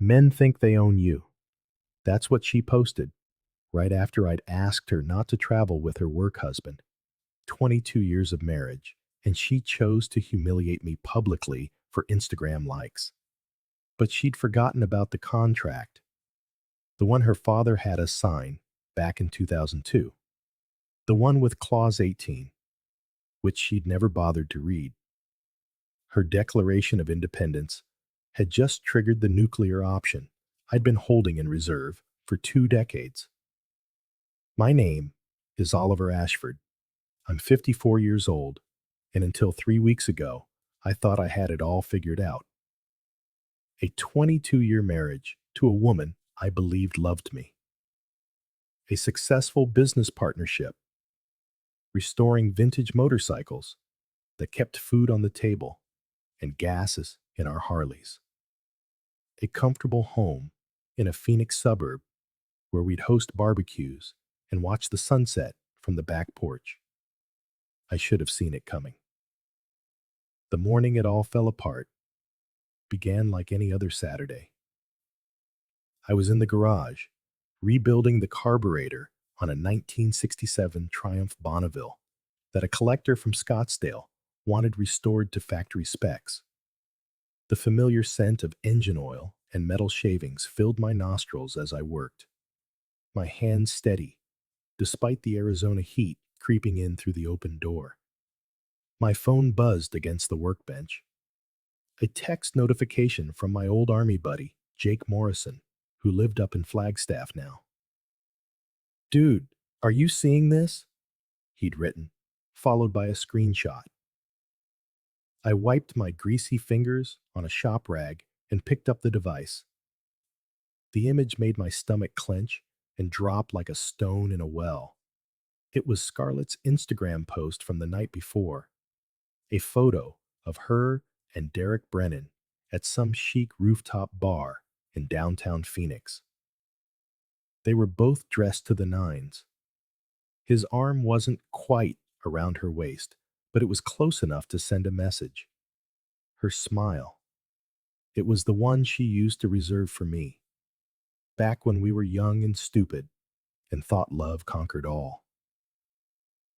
Men think they own you. That's what she posted right after I'd asked her not to travel with her work husband. 22 years of marriage, and she chose to humiliate me publicly for Instagram likes. But she'd forgotten about the contract, the one her father had us sign back in 2002, the one with Clause 18, which she'd never bothered to read. Her Declaration of Independence had just triggered the nuclear option I'd been holding in reserve for 2 decades. My name is Oliver Ashford. I'm 54 years old, and until 3 weeks ago, I thought I had it all figured out. A 22-year marriage to a woman I believed loved me. A successful business partnership, restoring vintage motorcycles that kept food on the table and gases in our Harleys. A comfortable home in a Phoenix suburb where we'd host barbecues and watch the sunset from the back porch. I should have seen it coming. The morning it all fell apart began like any other Saturday. I was in the garage, rebuilding the carburetor on a 1967 Triumph Bonneville that a collector from Scottsdale wanted restored to factory specs. The familiar scent of engine oil and metal shavings filled my nostrils as I worked, my hands steady, despite the Arizona heat creeping in through the open door. My phone buzzed against the workbench. A text notification from my old Army buddy, Jake Morrison, who lived up in Flagstaff now. "Dude, are you seeing this?" he'd written, followed by a screenshot. I wiped my greasy fingers on a shop rag and picked up the device. The image made my stomach clench and drop like a stone in a well. It was Scarlett's Instagram post from the night before, a photo of her and Derek Brennan at some chic rooftop bar in downtown Phoenix. They were both dressed to the nines. His arm wasn't quite around her waist, but it was close enough to send a message. Her smile. It was the one she used to reserve for me, back when we were young and stupid and thought love conquered all.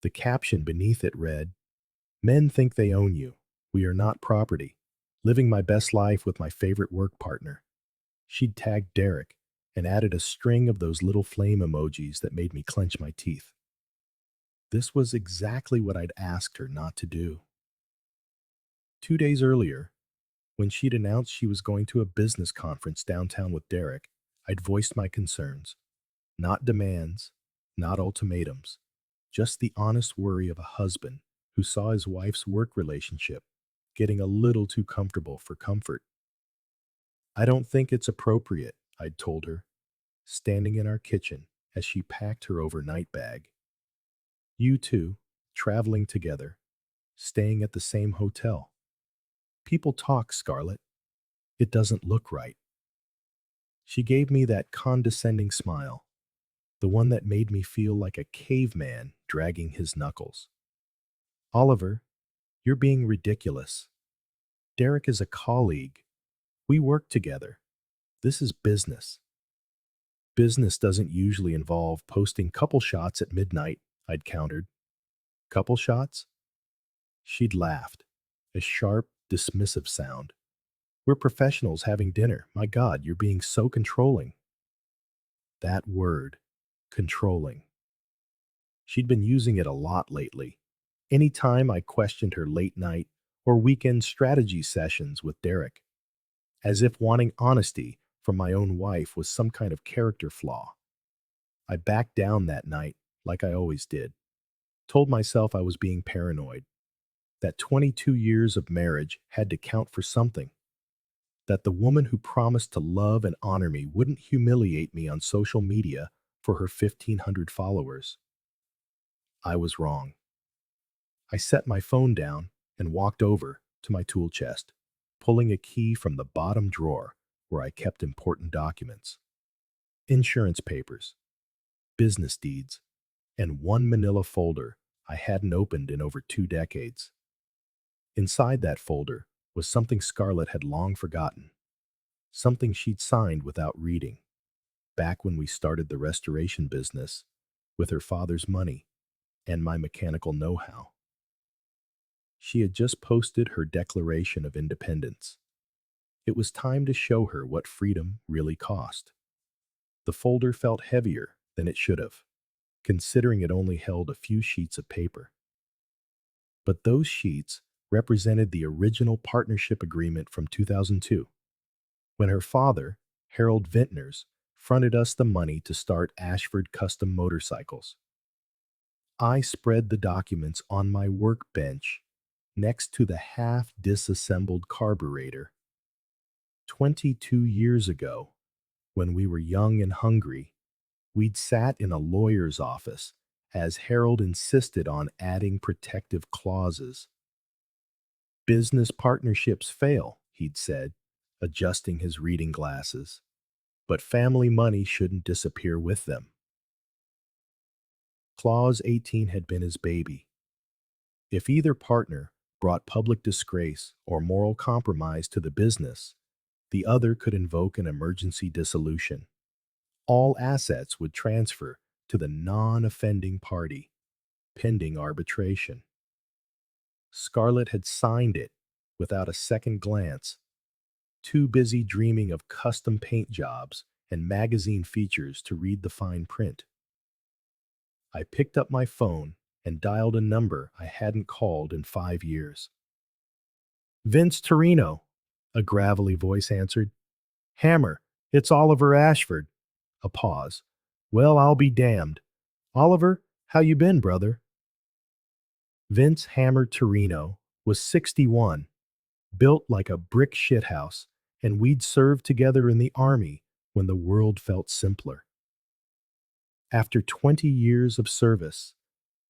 The caption beneath it read, "Men think they own you. We are not property. Living my best life with my favorite work partner." She'd tagged Derek and added a string of those little flame emojis that made me clench my teeth. This was exactly what I'd asked her not to do. 2 days earlier, when she'd announced she was going to a business conference downtown with Derek, I'd voiced my concerns. Not demands, not ultimatums, just the honest worry of a husband who saw his wife's work relationship getting a little too comfortable for comfort. "I don't think it's appropriate," I'd told her, standing in our kitchen as she packed her overnight bag. "You two, traveling together, staying at the same hotel. People talk, Scarlett. It doesn't look right." She gave me that condescending smile, the one that made me feel like a caveman dragging his knuckles. "Oliver, you're being ridiculous. Derek is a colleague. We work together. This is business." "Business doesn't usually involve posting couple shots at midnight," I'd countered. "Couple shots?" She'd laughed, a sharp, dismissive sound. "We're professionals having dinner. My God, you're being so controlling." That word, controlling. She'd been using it a lot lately. Anytime I questioned her late night or weekend strategy sessions with Derek, as if wanting honesty from my own wife was some kind of character flaw. I backed down that night, like I always did. Told myself I was being paranoid, that 22 years of marriage had to count for something, that the woman who promised to love and honor me wouldn't humiliate me on social media for her 1,500 followers. I was wrong. I set my phone down and walked over to my tool chest, pulling a key from the bottom drawer where I kept important documents. Insurance papers, business deeds, and one manila folder I hadn't opened in over 2 decades. Inside that folder was something Scarlett had long forgotten, something she'd signed without reading, back when we started the restoration business, with her father's money and my mechanical know-how. She had just posted her Declaration of Independence. It was time to show her what freedom really cost. The folder felt heavier than it should have, considering it only held a few sheets of paper. But those sheets represented the original partnership agreement from 2002, when her father, Harold Vintners, fronted us the money to start Ashford Custom Motorcycles. I spread the documents on my workbench next to the half disassembled carburetor. 22 years ago, when we were young and hungry, we'd sat in a lawyer's office as Harold insisted on adding protective clauses. Business partnerships fail, he'd said, adjusting his reading glasses, but family money shouldn't disappear with them. Clause 18 had been his baby. If either partner brought public disgrace or moral compromise to the business, the other could invoke an emergency dissolution. All assets would transfer to the non-offending party, pending arbitration. Scarlett had signed it without a second glance, too busy dreaming of custom paint jobs and magazine features to read the fine print. I picked up my phone and dialed a number I hadn't called in 5 years. Vince Torino, a gravelly voice answered. Hammer, it's Oliver Ashford. A pause. Well, I'll be damned. Oliver, how you been, brother? Vince Hammer Torino was 61, built like a brick shithouse, and we'd served together in the army when the world felt simpler. After 20 years of service,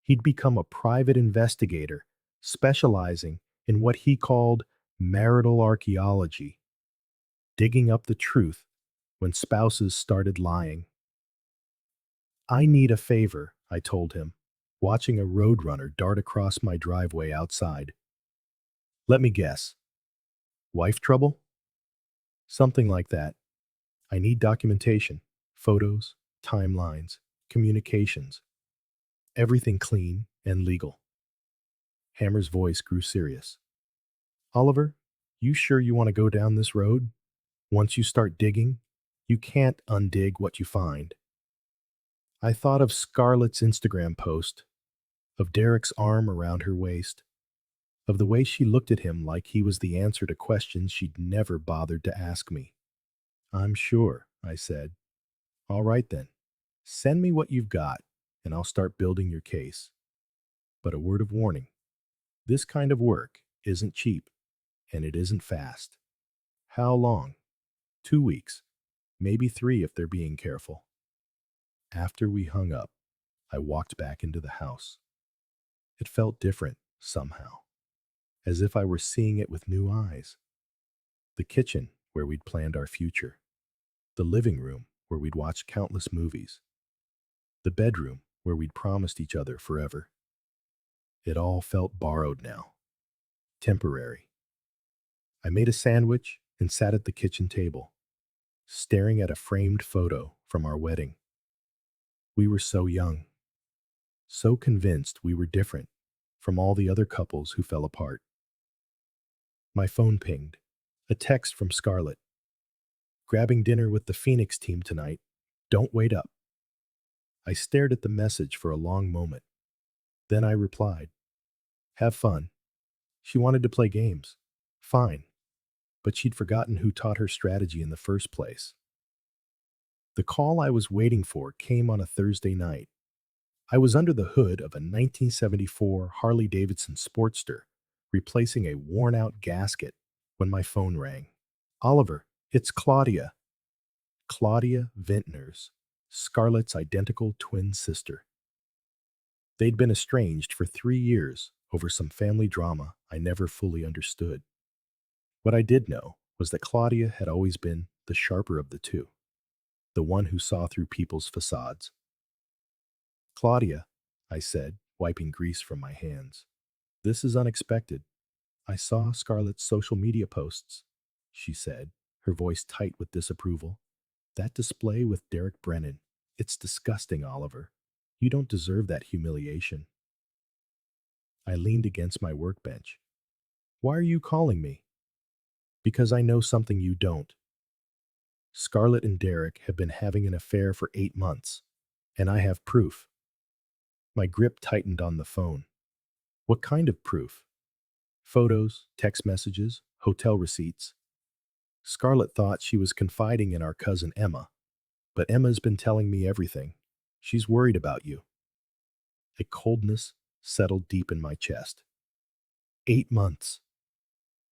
he'd become a private investigator, specializing in what he called marital archaeology, digging up the truth when spouses started lying. I need a favor, I told him, watching a roadrunner dart across my driveway outside. Let me guess. Wife trouble? Something like that. I need documentation, photos, timelines, communications, everything clean and legal. Hammer's voice grew serious. Oliver, you sure you want to go down this road? Once you start digging, you can't undig what you find. I thought of Scarlett's Instagram post, of Derek's arm around her waist, of the way she looked at him like he was the answer to questions she'd never bothered to ask me. I'm sure, I said. All right then, send me what you've got, and I'll start building your case. But a word of warning, this kind of work isn't cheap, and it isn't fast. How long? 2 weeks, maybe 3 if they're being careful. After we hung up, I walked back into the house. It felt different, somehow, as if I were seeing it with new eyes. The kitchen, where we'd planned our future. The living room, where we'd watched countless movies. The bedroom, where we'd promised each other forever. It all felt borrowed now, temporary. I made a sandwich and sat at the kitchen table, staring at a framed photo from our wedding. We were so young, so convinced we were different from all the other couples who fell apart. My phone pinged, a text from Scarlett. Grabbing dinner with the Phoenix team tonight. Don't wait up. I stared at the message for a long moment. Then I replied, have fun. She wanted to play games. Fine. But she'd forgotten who taught her strategy in the first place. The call I was waiting for came on a Thursday night. I was under the hood of a 1974 Harley-Davidson Sportster, replacing a worn-out gasket when my phone rang. Oliver, it's Claudia. Claudia Vintners, Scarlett's identical twin sister. They'd been estranged for 3 years over some family drama I never fully understood. What I did know was that Claudia had always been the sharper of the two, the one who saw through people's facades. Claudia, I said, wiping grease from my hands. This is unexpected. I saw Scarlett's social media posts, she said, her voice tight with disapproval. That display with Derek Brennan. It's disgusting, Oliver. You don't deserve that humiliation. I leaned against my workbench. Why are you calling me? Because I know something you don't. Scarlett and Derek have been having an affair for 8 months, and I have proof. My grip tightened on the phone. What kind of proof? Photos, text messages, hotel receipts. Scarlett thought she was confiding in our cousin Emma, but Emma's been telling me everything. She's worried about you. A coldness settled deep in my chest. 8 months.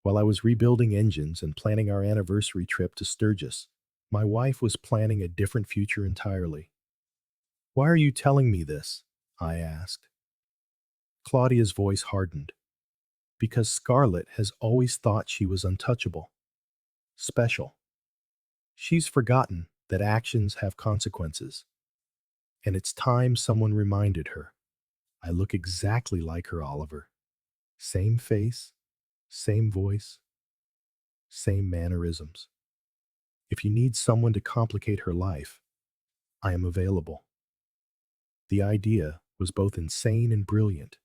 While I was rebuilding engines and planning our anniversary trip to Sturgis, my wife was planning a different future entirely. Why are you telling me this? I asked. Claudia's voice hardened. Because Scarlett has always thought she was untouchable, special. She's forgotten that actions have consequences. And it's time someone reminded her. I look exactly like her, Oliver. Same face, same voice, same mannerisms. If you need someone to complicate her life, I am available. The idea was both insane and brilliant.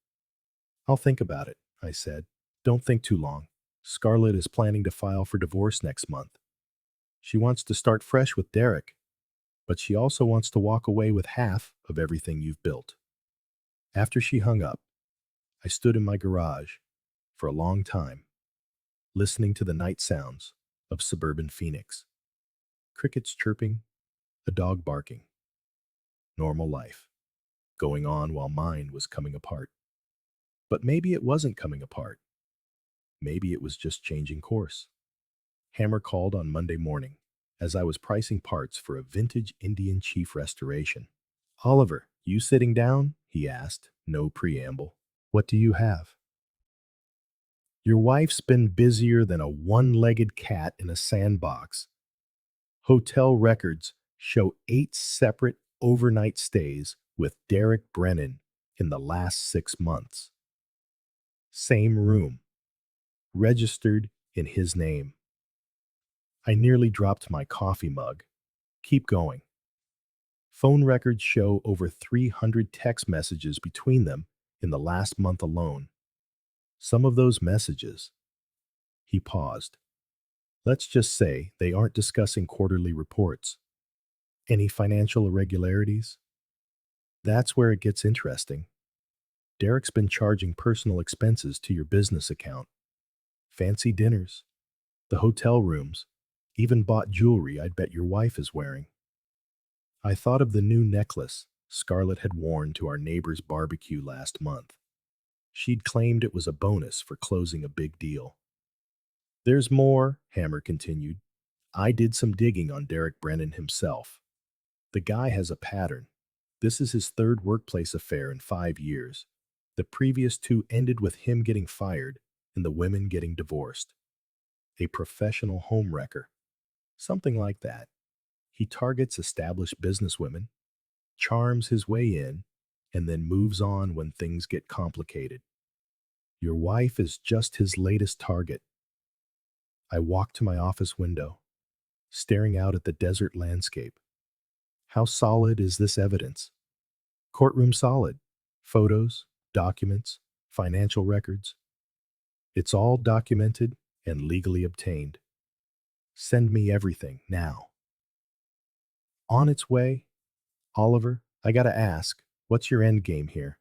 I'll think about it, I said. Don't think too long. Scarlett is planning to file for divorce next month. She wants to start fresh with Derek, but she also wants to walk away with half of everything you've built. After she hung up, I stood in my garage for a long time, listening to the night sounds of suburban Phoenix. Crickets chirping, a dog barking. Normal life, going on while mine was coming apart. But maybe it wasn't coming apart. Maybe it was just changing course. Hammer called on Monday morning as I was pricing parts for a vintage Indian chief restoration. Oliver, you sitting down? He asked, no preamble. What do you have? Your wife's been busier than a one-legged cat in a sandbox. Hotel records show 8 separate overnight stays with Derek Brennan in the last 6 months. Same room, registered in his name. I nearly dropped my coffee mug. Keep going. Phone records show over 300 text messages between them in the last month alone. Some of those messages. He paused. Let's just say they aren't discussing quarterly reports. Any financial irregularities? That's where it gets interesting. Derek's been charging personal expenses to your business account. Fancy dinners, the hotel rooms, even bought jewelry I'd bet your wife is wearing. I thought of the new necklace Scarlett had worn to our neighbor's barbecue last month. She'd claimed it was a bonus for closing a big deal. There's more, Hammer continued. I did some digging on Derek Brennan himself. The guy has a pattern. This is his third workplace affair in 5 years. The previous 2 ended with him getting fired and the women getting divorced. A professional homewrecker. Something like that. He targets established businesswomen, charms his way in, and then moves on when things get complicated. Your wife is just his latest target. I walked to my office window, staring out at the desert landscape. How solid is this evidence? Courtroom solid. Photos, documents, financial records. It's all documented and legally obtained. Send me everything now. On its way. Oliver, I gotta ask, what's your end game here?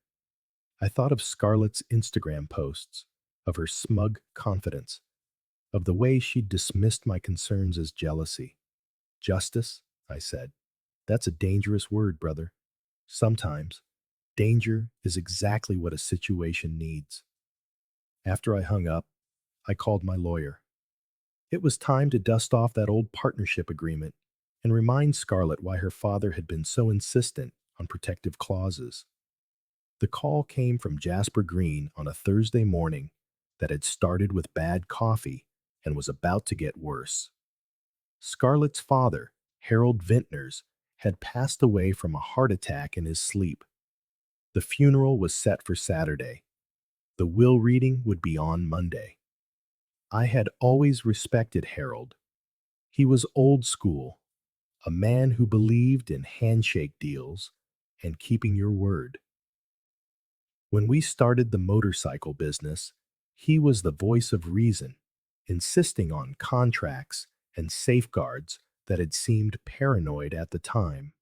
I thought of Scarlett's Instagram posts, of her smug confidence, of the way she'd dismissed my concerns as jealousy. Justice, I said. That's a dangerous word, brother. Sometimes, danger is exactly what a situation needs. After I hung up, I called my lawyer. It was time to dust off that old partnership agreement and remind Scarlett why her father had been so insistent on protective clauses. The call came from Jasper Green on a Thursday morning that had started with bad coffee and was about to get worse. Scarlett's father, Harold Vintners, had passed away from a heart attack in his sleep. The funeral was set for Saturday. The will reading would be on Monday. I had always respected Harold, He was old school, a man who believed in handshake deals and keeping your word. When we started the motorcycle business, he was the voice of reason, insisting on contracts and safeguards that had seemed paranoid at the time.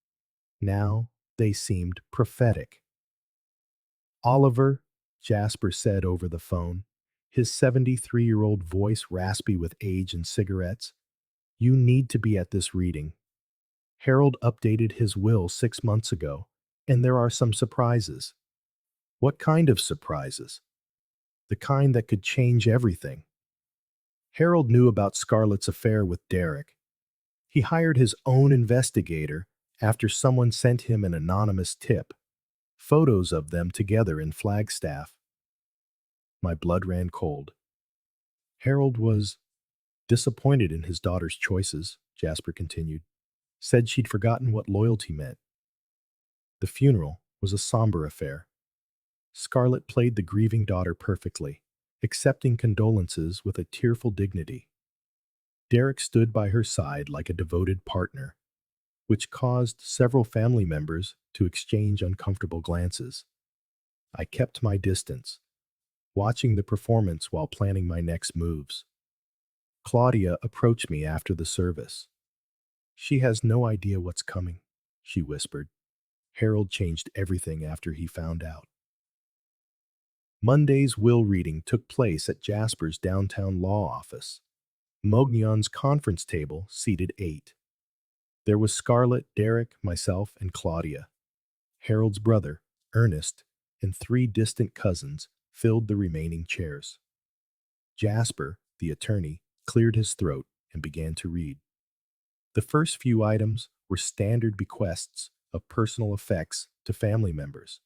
Now they seemed prophetic. Oliver, Jasper said over the phone, his 73-year-old voice raspy with age and cigarettes, you need to be at this reading. Harold updated his will 6 months ago, and there are some surprises. What kind of surprises? The kind that could change everything. Harold knew about Scarlett's affair with Derek. He hired his own investigator after someone sent him an anonymous tip, photos of them together in Flagstaff. My blood ran cold. Harold was disappointed in his daughter's choices, Jasper continued. Said she'd forgotten what loyalty meant. The funeral was a somber affair. Scarlett played the grieving daughter perfectly, accepting condolences with a tearful dignity. Derek stood by her side like a devoted partner, which caused several family members to exchange uncomfortable glances. I kept my distance, watching the performance while planning my next moves. Claudia approached me after the service. She has no idea what's coming, she whispered. Harold changed everything after he found out. Monday's will reading took place at Jasper's downtown law office. Mognon's conference table seated 8. There was Scarlett, Derek, myself, and Claudia. Harold's brother, Ernest, and 3 distant cousins filled the remaining chairs. Jasper, the attorney, cleared his throat and began to read. The first few items were standard bequests of personal effects to family members,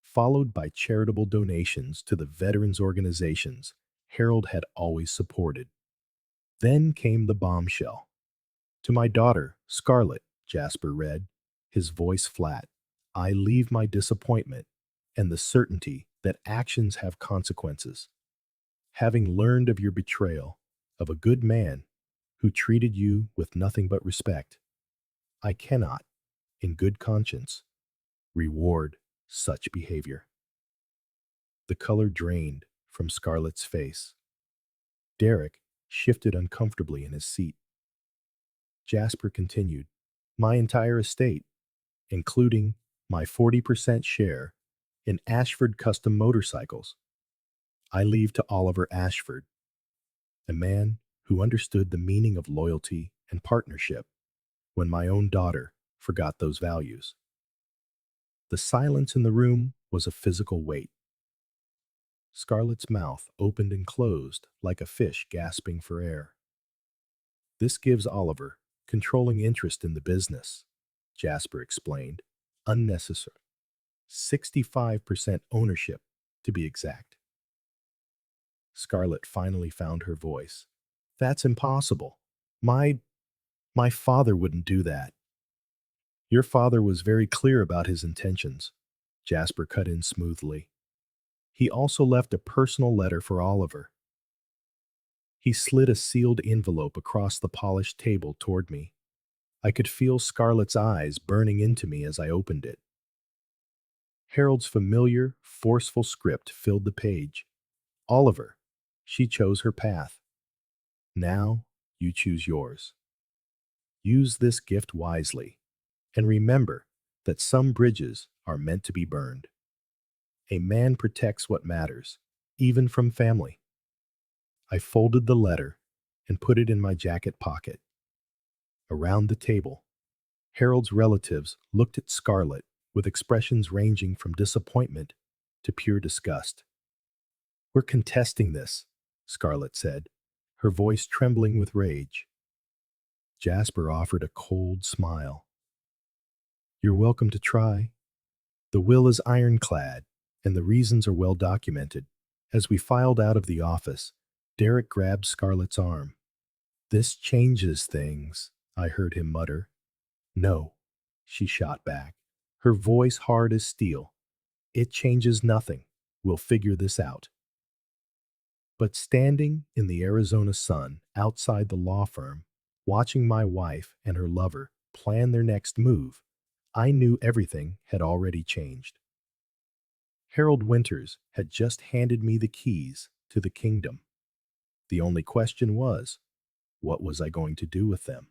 followed by charitable donations to the veterans organizations Harold had always supported. Then came the bombshell. To my daughter, Scarlett, Jasper read, his voice flat, I leave my disappointment and the certainty that actions have consequences. Having learned of your betrayal of a good man who treated you with nothing but respect, I cannot, in good conscience, reward such behavior. The color drained from Scarlett's face. Derek shifted uncomfortably in his seat. Jasper continued, my entire estate, including my 40% share in Ashford Custom Motorcycles, I leave to Oliver Ashford, a man who understood the meaning of loyalty and partnership when my own daughter forgot those values. The silence in the room was a physical weight. Scarlett's mouth opened and closed like a fish gasping for air. This gives Oliver controlling interest in the business, Jasper explained. Unnecessary. 65% ownership, to be exact. Scarlett finally found her voice. That's impossible. My father wouldn't do that. Your father was very clear about his intentions, Jasper cut in smoothly. He also left a personal letter for Oliver. He slid a sealed envelope across the polished table toward me. I could feel Scarlett's eyes burning into me as I opened it. Harold's familiar, forceful script filled the page. Oliver, she chose her path. Now you choose yours. Use this gift wisely, and remember that some bridges are meant to be burned. A man protects what matters, even from family. I folded the letter and put it in my jacket pocket. Around the table, Harold's relatives looked at Scarlett with expressions ranging from disappointment to pure disgust. We're contesting this, Scarlett said, her voice trembling with rage. Jasper offered a cold smile. You're welcome to try. The will is ironclad, and the reasons are well documented. As we filed out of the office, Derek grabbed Scarlett's arm. This changes things, I heard him mutter. No, she shot back, her voice hard as steel. It changes nothing. We'll figure this out. But standing in the Arizona sun outside the law firm Watching my wife and her lover plan their next move, I knew everything had already changed. Harold Winters had just handed me the keys to the kingdom. The only question was, what was I going to do with them?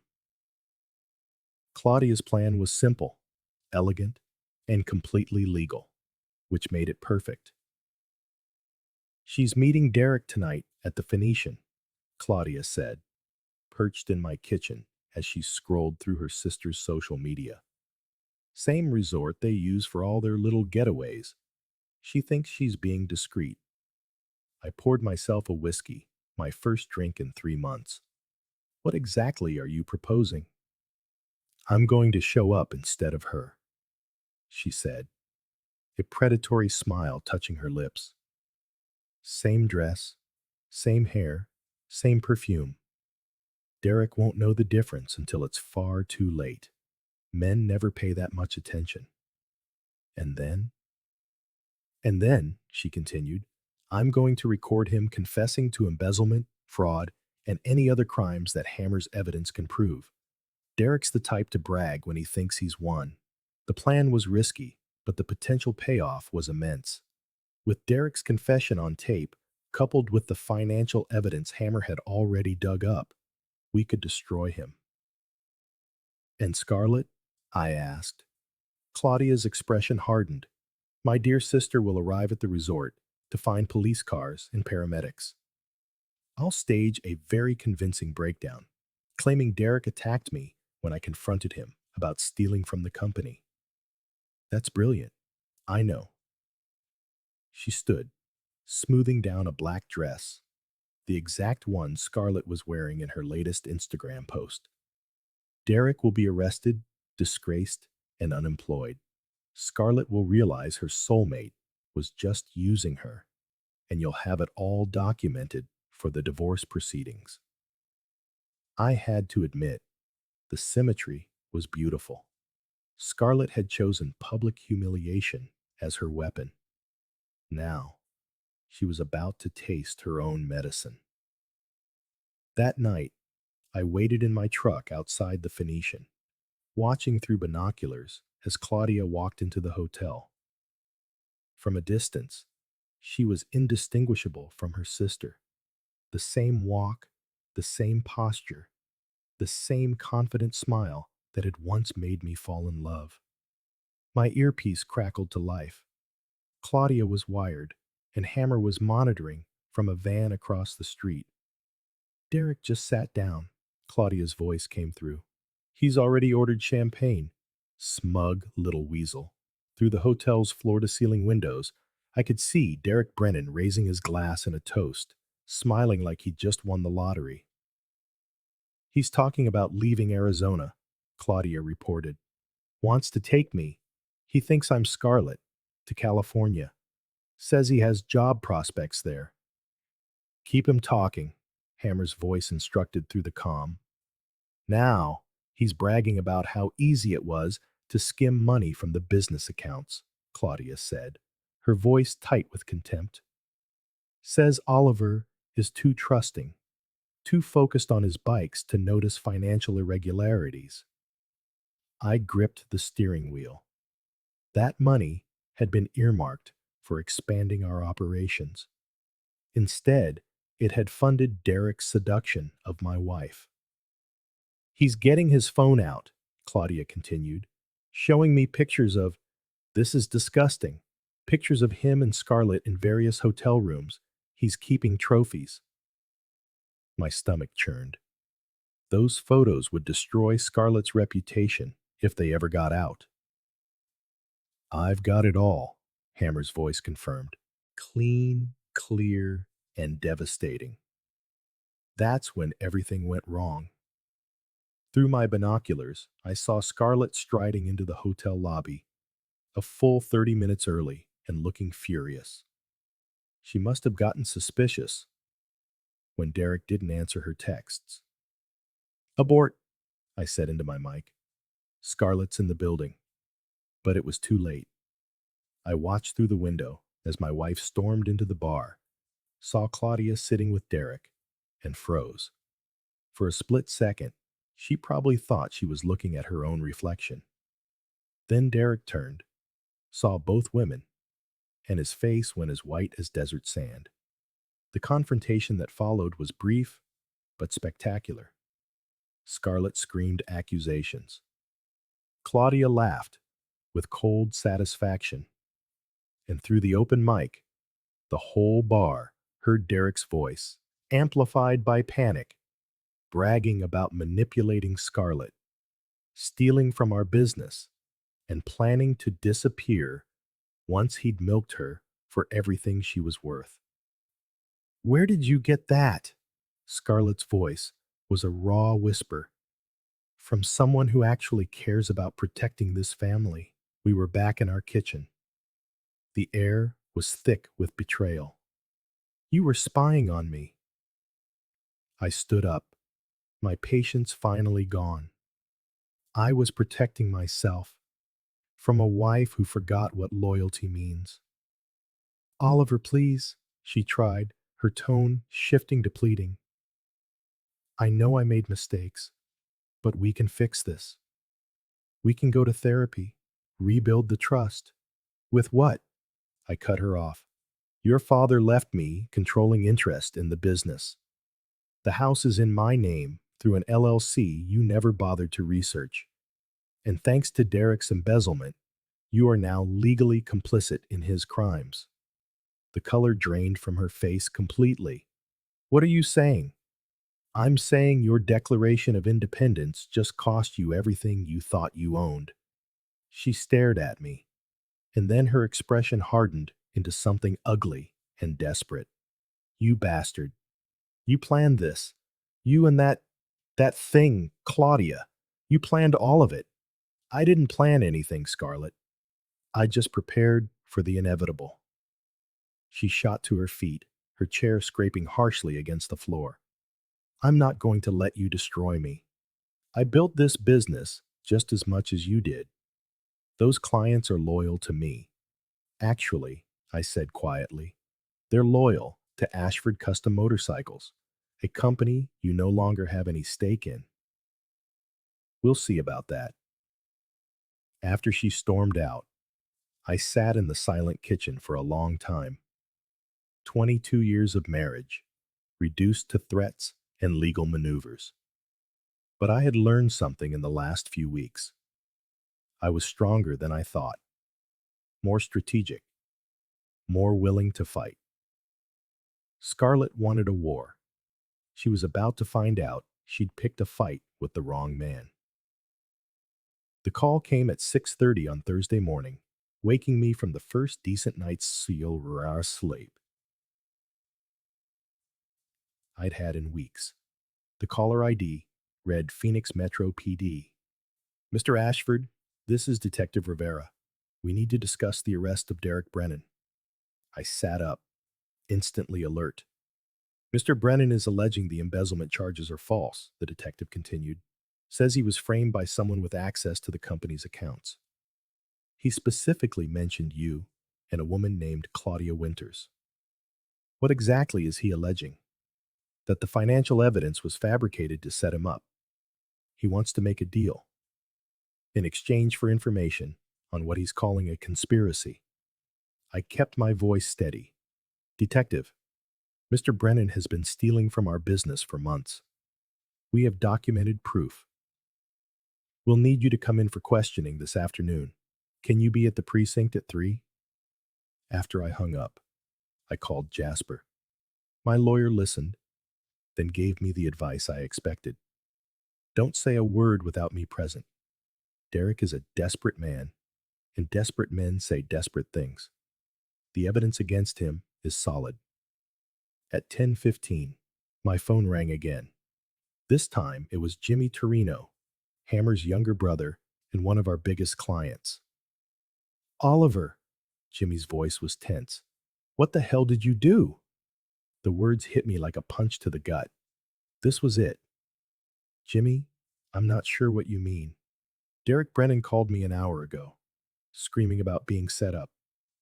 Claudia's plan was simple, elegant, and completely legal, which made it perfect. She's meeting Derek tonight at the Phoenician, Claudia said, perched in my kitchen as she scrolled through her sister's social media. Same resort they use for all their little getaways. She thinks she's being discreet. I poured myself a whiskey, my first drink in 3 months. What exactly are you proposing? I'm going to show up instead of her, she said, a predatory smile touching her lips. Same dress, same hair, same perfume. Derek won't know the difference until it's far too late. Men never pay that much attention. And then, she continued, I'm going to record him confessing to embezzlement, fraud, and any other crimes that Hammer's evidence can prove. Derek's the type to brag when he thinks he's won. The plan was risky, but the potential payoff was immense. With Derek's confession on tape, coupled with the financial evidence Hammer had already dug up, we could destroy him. And Scarlett? I asked. Claudia's expression hardened. My dear sister will arrive at the resort to find police cars and paramedics. I'll stage a very convincing breakdown, claiming Derek attacked me when I confronted him about stealing from the company. That's brilliant. I know. She stood, smoothing down a black dress, the exact one Scarlett was wearing in her latest Instagram post. Derek will be arrested, disgraced, and unemployed. Scarlett will realize her soulmate was just using her, and you'll have it all documented for the divorce proceedings. I had to admit, the symmetry was beautiful. Scarlett had chosen public humiliation as her weapon. Now, she was about to taste her own medicine. That night, I waited in my truck outside the Phoenician, watching through binoculars as Claudia walked into the hotel. From a distance, she was indistinguishable from her sister. The same walk, the same posture, the same confident smile that had once made me fall in love. My earpiece crackled to life. Claudia was wired, and Hammer was monitoring from a van across the street. Derek just sat down. Claudia's voice came through. He's already ordered champagne. Smug little weasel. Through the hotel's floor-to-ceiling windows, I could see Derek Brennan raising his glass in a toast, smiling like he'd just won the lottery. He's talking about leaving Arizona, Claudia reported. Wants to take me. He thinks I'm Scarlett. To California. Says he has job prospects there. Keep him talking, Hammer's voice instructed through the comm. Now, he's bragging about how easy it was to skim money from the business accounts, Claudia said, her voice tight with contempt. Says Oliver is too trusting, too focused on his bikes to notice financial irregularities. I gripped the steering wheel. That money had been earmarked for expanding our operations. Instead, it had funded Derek's seduction of my wife. He's getting his phone out, Claudia continued, showing me pictures of, this is disgusting, pictures of him and Scarlett in various hotel rooms. He's keeping trophies. My stomach churned. Those photos would destroy Scarlett's reputation if they ever got out. I've got it all, Hammer's voice confirmed. Clean, clear, and devastating. That's when everything went wrong. Through my binoculars, I saw Scarlett striding into the hotel lobby, a full 30 minutes early and looking furious. She must have gotten suspicious when Derek didn't answer her texts. Abort, I said into my mic. Scarlett's in the building. But it was too late. I watched through the window as my wife stormed into the bar, saw Claudia sitting with Derek, and froze. For a split second, She probably thought she was looking at her own reflection. Then Derek turned, saw both women, and his face went as white as desert sand. The confrontation that followed was brief but spectacular. Scarlett screamed accusations. Claudia laughed with cold satisfaction, and through the open mic, the whole bar heard Derek's voice, amplified by panic, bragging about manipulating Scarlett, stealing from our business, and planning to disappear once he'd milked her for everything she was worth. Where did you get that? Scarlett's voice was a raw whisper. From someone who actually cares about protecting this family. We were back in our kitchen. The air was thick with betrayal. You were spying on me. I stood up, my patience finally gone. I was protecting myself from a wife who forgot what loyalty means. Oliver, please, she tried, her tone shifting to pleading. I know I made mistakes, but we can fix this. We can go to therapy, rebuild the trust. With what? I cut her off. Your father left me controlling interest in the business. The house is in my name through an LLC you never bothered to research. And thanks to Derek's embezzlement, you are now legally complicit in his crimes. The color drained from her face completely. What are you saying? I'm saying your Declaration of Independence just cost you everything you thought you owned. She stared at me, and then her expression hardened into something ugly and desperate. You bastard. You planned this. You and that thing, Claudia. You planned all of it. I didn't plan anything, Scarlett. I just prepared for the inevitable. She shot to her feet, her chair scraping harshly against the floor. I'm not going to let you destroy me. I built this business just as much as you did. Those clients are loyal to me. Actually, I said quietly, they're loyal to Ashford Custom Motorcycles, a company you no longer have any stake in. We'll see about that. After she stormed out, I sat in the silent kitchen for a long time. 22 years of marriage, reduced to threats and legal maneuvers. But I had learned something in the last few weeks. I was stronger than I thought, more strategic, more willing to fight. Scarlett wanted a war. She was about to find out she'd picked a fight with the wrong man. The call came at 6:30 on Thursday morning, waking me from the first decent night's sleep I'd had in weeks. The caller ID read Phoenix Metro PD. Mr. Ashford, this is Detective Rivera. We need to discuss the arrest of Derek Brennan. I sat up, instantly alert. Mr. Brennan is alleging the embezzlement charges are false, the detective continued. Says he was framed by someone with access to the company's accounts. He specifically mentioned you and a woman named Claudia Winters. What exactly is he alleging? That the financial evidence was fabricated to set him up. He wants to make a deal. In exchange for information on what he's calling a conspiracy. I kept my voice steady. Detective, Mr. Brennan has been stealing from our business for months. We have documented proof. We'll need you to come in for questioning this afternoon. Can you be at the precinct at 3? After I hung up, I called Jasper. My lawyer listened, then gave me the advice I expected. Don't say a word without me present. Derek is a desperate man, and desperate men say desperate things. The evidence against him is solid. At 10:15, my phone rang again. This time it was Jimmy Torino, Hammer's younger brother and one of our biggest clients. Oliver, Jimmy's voice was tense. What the hell did you do? The words hit me like a punch to the gut. This was it. Jimmy, I'm not sure what you mean. Derek Brennan called me an hour ago, screaming about being set up.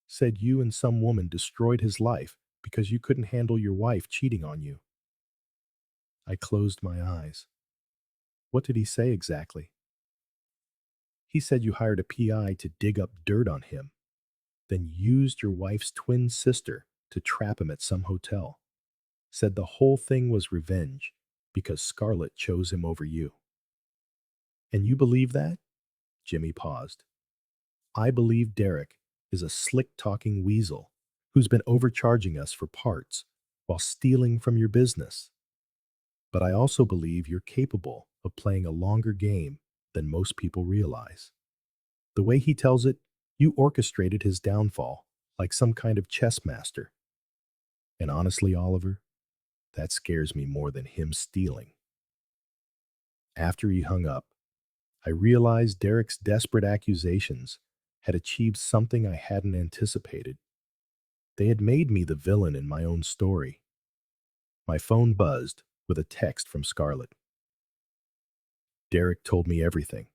Said you and some woman destroyed his life because you couldn't handle your wife cheating on you. I closed my eyes. What did he say exactly? He said you hired a PI to dig up dirt on him, then used your wife's twin sister to trap him at some hotel. Said the whole thing was revenge because Scarlett chose him over you. And you believe that? Jimmy paused. I believe Derek is a slick-talking weasel who's been overcharging us for parts while stealing from your business. But I also believe you're capable of playing a longer game than most people realize. The way he tells it, you orchestrated his downfall like some kind of chess master. And honestly, Oliver, that scares me more than him stealing. After he hung up, I realized Derek's desperate accusations had achieved something I hadn't anticipated. They had made me the villain in my own story. My phone buzzed with a text from Scarlett. Derek told me everything.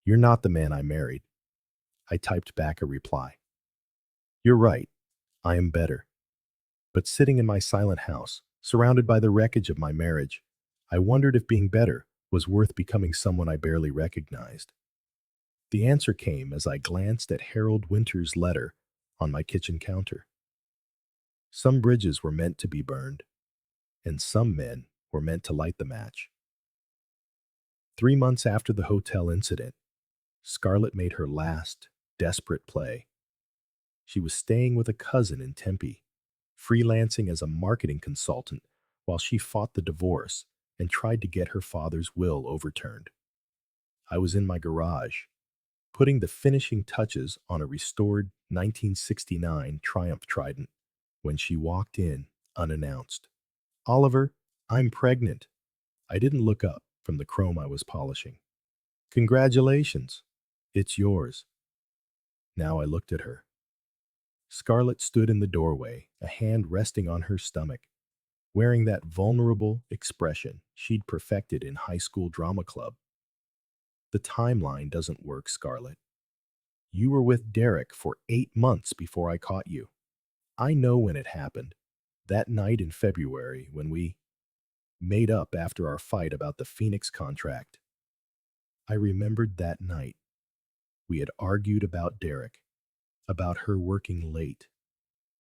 You're not the man I married. I typed back a reply. You're right. I am better. But sitting in my silent house, surrounded by the wreckage of my marriage, I wondered if being better was worth becoming someone I barely recognized. The answer came as I glanced at Harold Winter's letter on my kitchen counter. Some bridges were meant to be burned, and some men were meant to light the match. 3 months after the hotel incident, Scarlett made her last, desperate play. She was staying with a cousin in Tempe, freelancing as a marketing consultant while she fought the divorce and tried to get her father's will overturned. I was in my garage, putting the finishing touches on a restored 1969 Triumph Trident when she walked in unannounced. Oliver, I'm pregnant. I didn't look up from the chrome I was polishing. Congratulations. It's yours. Now I looked at her. Scarlett stood in the doorway, a hand resting on her stomach, wearing that vulnerable expression she'd perfected in high school drama club. The timeline doesn't work, Scarlett. You were with Derek for 8 months before I caught you. I know when it happened. That night in February when we made up after our fight about the Phoenix contract. I remembered that night. We had argued about Derek, about her working late,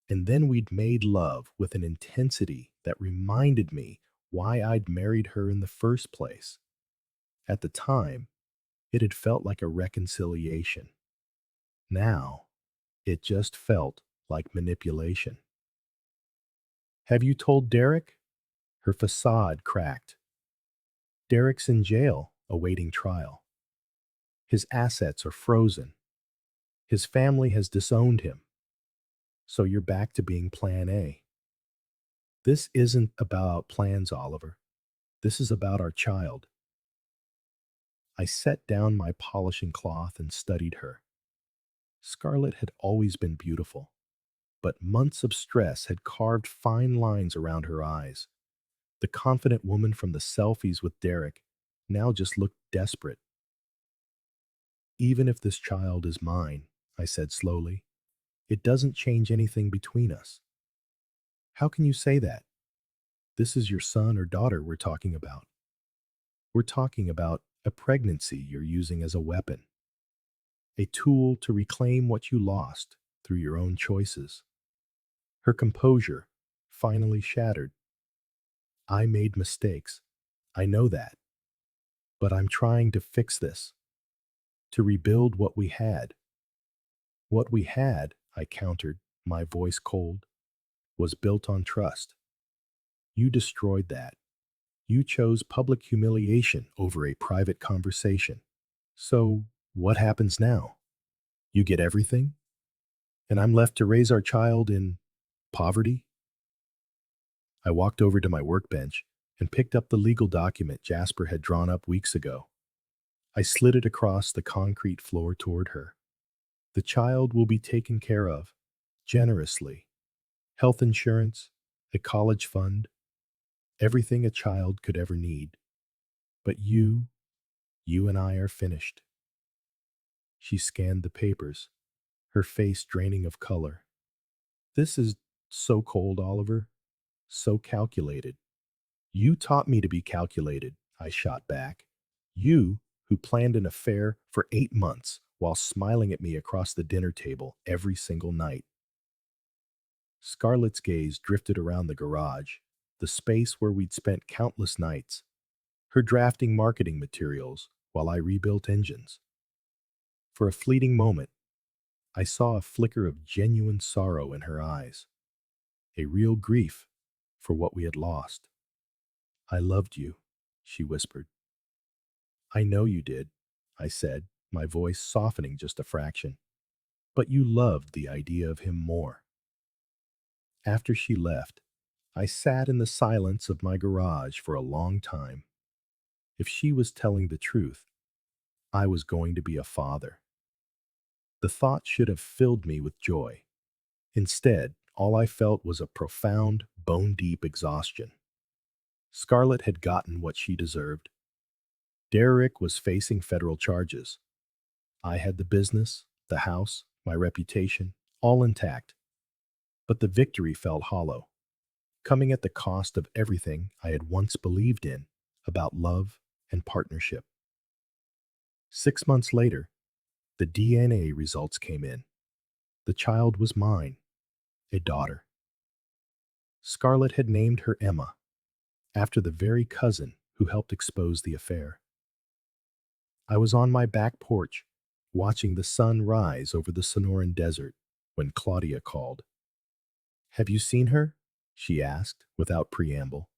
and then we'd made love with an intensity that reminded me why I'd married her in the first place. At the time, it had felt like a reconciliation. Now, it just felt like manipulation. Have you told Derek? Her facade cracked. Derek's in jail, awaiting trial. His assets are frozen. His family has disowned him. So you're back to being plan A. This isn't about plans, Oliver. This is about our child. I set down my polishing cloth and studied her. Scarlett had always been beautiful, but months of stress had carved fine lines around her eyes. The confident woman from the selfies with Derek now just looked desperate. Even if this child is mine, I said slowly, it doesn't change anything between us. How can you say that? This is your son or daughter we're talking about. We're talking about a pregnancy you're using as a weapon, a tool to reclaim what you lost through your own choices. Her composure finally shattered. I made mistakes. I know that. But I'm trying to fix this, to rebuild what we had. What we had, I countered, my voice cold, was built on trust. You destroyed that. You chose public humiliation over a private conversation. So, what happens now? You get everything? And I'm left to raise our child in poverty? I walked over to my workbench and picked up the legal document Jasper had drawn up weeks ago. I slid it across the concrete floor toward her. The child will be taken care of, generously. Health insurance, a college fund, everything a child could ever need. But you and I are finished. She scanned the papers, her face draining of color. This is so cold, Oliver. So calculated. You taught me to be calculated, I shot back. You, who planned an affair for 8 months while smiling at me across the dinner table every single night. Scarlett's gaze drifted around the garage, the space where we'd spent countless nights, her drafting marketing materials while I rebuilt engines. For a fleeting moment, I saw a flicker of genuine sorrow in her eyes, a real grief for what we had lost. I loved you, she whispered. I know you did, I said, my voice softening just a fraction. But you loved the idea of him more. After she left, I sat in the silence of my garage for a long time. If she was telling the truth, I was going to be a father. The thought should have filled me with joy. Instead, all I felt was a profound, bone-deep exhaustion. Scarlett had gotten what she deserved. Derek was facing federal charges. I had the business, the house, my reputation, all intact. But the victory felt hollow, coming at the cost of everything I had once believed in about love and partnership. 6 months later, the DNA results came in. The child was mine, a daughter. Scarlett had named her Emma, after the very cousin who helped expose the affair. I was on my back porch, watching the sun rise over the Sonoran desert, when Claudia called. Have you seen her? She asked, without preamble.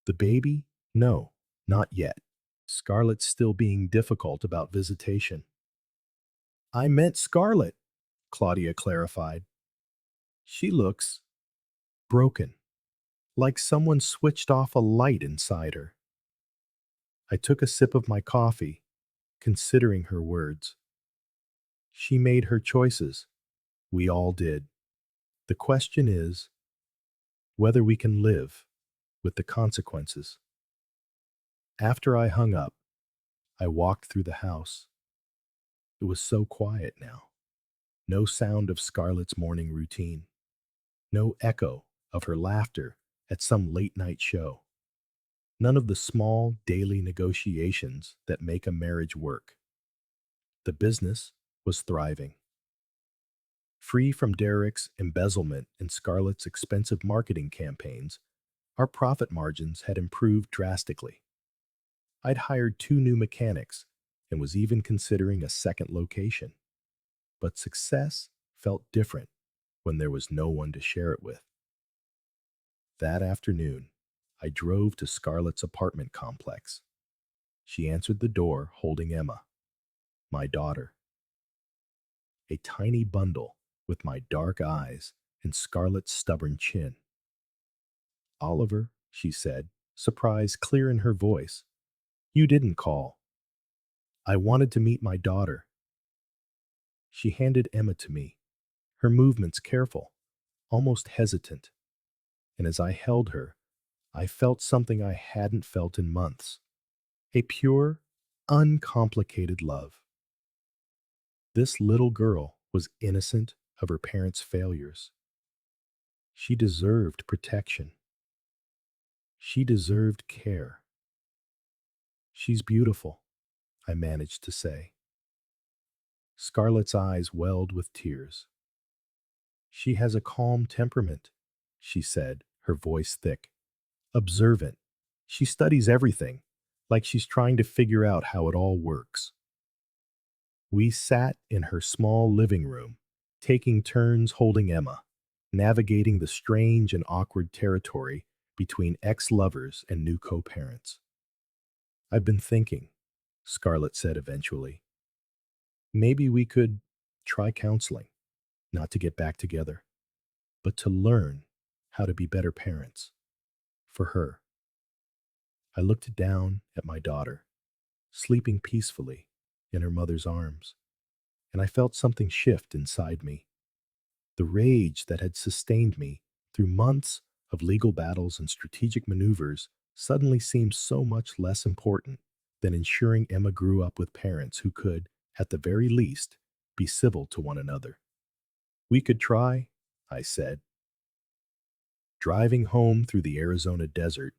The baby? No, not yet. Scarlett's still being difficult about visitation. I meant Scarlett, Claudia clarified. She looks broken, like someone switched off a light inside her. I took a sip of my coffee, considering her words. She made her choices. We all did. The question is whether we can live with the consequences. After I hung up, I walked through the house. It was so quiet now. No sound of Scarlett's morning routine. No echo of her laughter at some late-night show. None of the small daily negotiations that make a marriage work. The business was thriving. Free from Derek's embezzlement and Scarlett's expensive marketing campaigns, our profit margins had improved drastically. I'd hired 2 new mechanics and was even considering a second location. But success felt different when there was no one to share it with. That afternoon, I drove to Scarlett's apartment complex. She answered the door holding Emma, my daughter. A tiny bundle with my dark eyes and Scarlett's stubborn chin. Oliver, she said, surprise clear in her voice. You didn't call. I wanted to meet my daughter. She handed Emma to me, her movements careful, almost hesitant. And as I held her, I felt something I hadn't felt in months. A pure, uncomplicated love. This little girl was innocent of her parents' failures. She deserved protection. She deserved care. She's beautiful, I managed to say. Scarlett's eyes welled with tears. She has a calm temperament, she said, her voice thick. Observant. She studies everything, like she's trying to figure out how it all works. We sat in her small living room, taking turns holding Emma, navigating the strange and awkward territory between ex-lovers and new co-parents. I've been thinking, Scarlett said eventually. Maybe we could try counseling, not to get back together, but to learn how to be better parents. For her. I looked down at my daughter, sleeping peacefully in her mother's arms, and I felt something shift inside me. The rage that had sustained me through months of legal battles and strategic maneuvers suddenly seemed so much less important than ensuring Emma grew up with parents who could, at the very least, be civil to one another. We could try, I said. Driving home through the Arizona desert,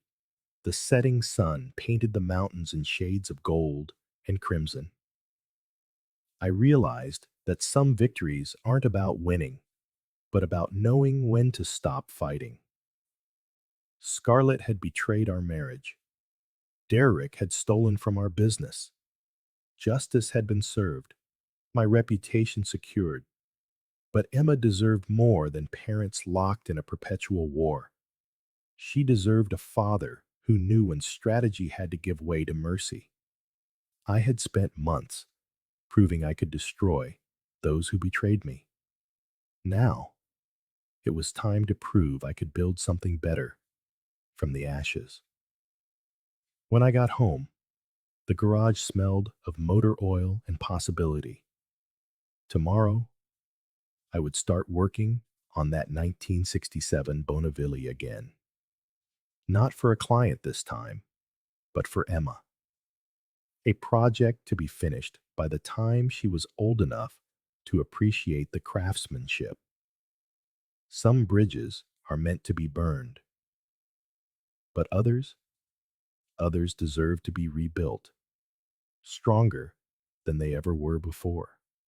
the The setting sun painted the mountains in shades of gold and crimson. I realized that some victories aren't about winning, but about knowing when to stop fighting. Scarlett had betrayed our marriage. Derrick had stolen from our business. Justice had been served, my reputation secured. But Emma deserved more than parents locked in a perpetual war. She deserved a father who knew when strategy had to give way to mercy. I had spent months proving I could destroy those who betrayed me. Now, it was time to prove I could build something better from the ashes. When I got home, the garage smelled of motor oil and possibility. Tomorrow, I would start working on that 1967 Bonneville again. Not for a client this time, but for Emma. A project to be finished by the time she was old enough to appreciate the craftsmanship. Some bridges are meant to be burned, but others deserve to be rebuilt, stronger than they ever were before.